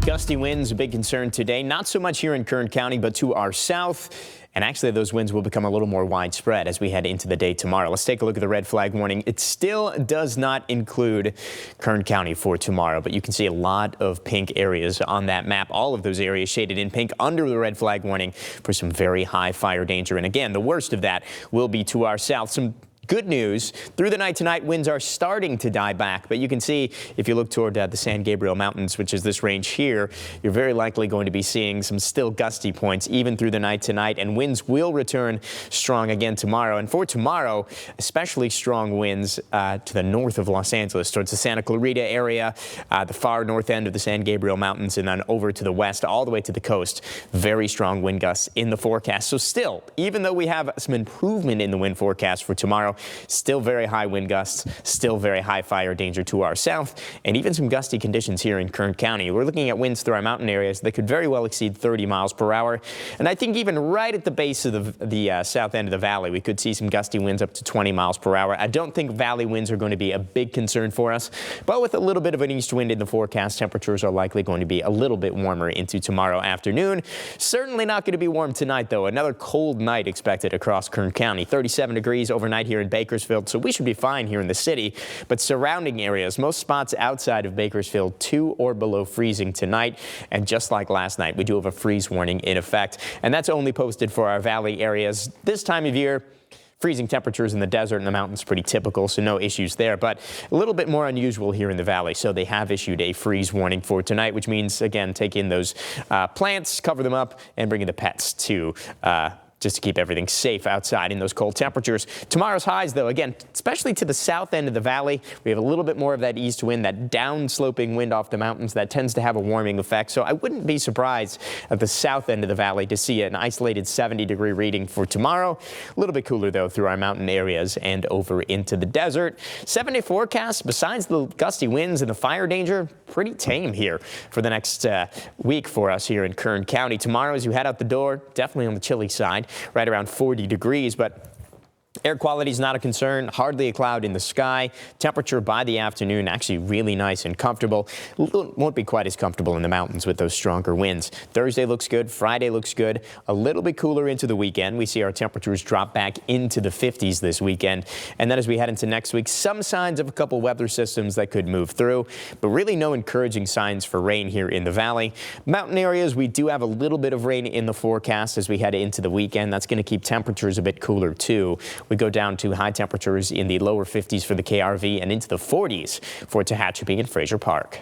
Gusty winds, a big concern today. Not so much here in Kern County, but to our south. And actually, those winds will become a little more widespread as we head into the day tomorrow. Let's take a look at the red flag warning. It still does not include Kern County for tomorrow, but you can see a lot of pink areas on that map. All of those areas shaded in pink under the red flag warning for some very high fire danger. And again, the worst of that will be to our south. Some good news, through the night tonight, winds are starting to die back, but you can see if you look toward the San Gabriel Mountains, which is this range here, you're very likely going to be seeing some still gusty points even through the night tonight, and winds will return strong again tomorrow. And for tomorrow, especially strong winds to the north of Los Angeles, towards the Santa Clarita area, the far north end of the San Gabriel Mountains, and then over to the west, all the way to the coast. Very strong wind gusts in the forecast. So still, even though we have some improvement in the wind forecast for tomorrow, still very high wind gusts, still very high fire danger to our south, and even some gusty conditions here in Kern County. We're looking at winds through our mountain areas that could very well exceed 30 miles per hour. And I think even right at the base of the south end of the valley, we could see some gusty winds up to 20 miles per hour. I don't think valley winds are going to be a big concern for us, but with a little bit of an east wind in the forecast, temperatures are likely going to be a little bit warmer into tomorrow afternoon. Certainly not going to be warm tonight, though. Another cold night expected across Kern County. 37 degrees overnight here in Bakersfield, so we should be fine here in the city, but surrounding areas, most spots outside of Bakersfield, 2 or below freezing tonight. And just like last night, we do have a freeze warning in effect, and that's only posted for our valley areas. This time of year, freezing temperatures in the desert and the mountains pretty typical, so no issues there, but a little bit more unusual here in the valley. So they have issued a freeze warning for tonight, which means, again, take in those plants, cover them up, and bring in the pets too, just to keep everything safe outside in those cold temperatures. Tomorrow's highs, though, again, especially to the south end of the valley, we have a little bit more of that east wind, that down-sloping wind off the mountains that tends to have a warming effect. So I wouldn't be surprised at the south end of the valley to see an isolated 70-degree reading for tomorrow. A little bit cooler, though, through our mountain areas and over into the desert. 7-day forecast, besides the gusty winds and the fire danger, pretty tame here for the next week for us here in Kern County. Tomorrow, as you head out the door, definitely on the chilly side, right around 40 degrees, but air quality is not a concern, hardly a cloud in the sky. Temperature by the afternoon actually really nice and comfortable. Won't be quite as comfortable in the mountains with those stronger winds. Thursday looks good, Friday looks good, a little bit cooler into the weekend. We see our temperatures drop back into the 50s this weekend. And then as we head into next week, some signs of a couple weather systems that could move through, but really no encouraging signs for rain here in the valley. Mountain areas, we do have a little bit of rain in the forecast as we head into the weekend. That's going to keep temperatures a bit cooler too. We go down to high temperatures in the lower 50s for the KRV and into the 40s for Tehachapi and Fraser Park.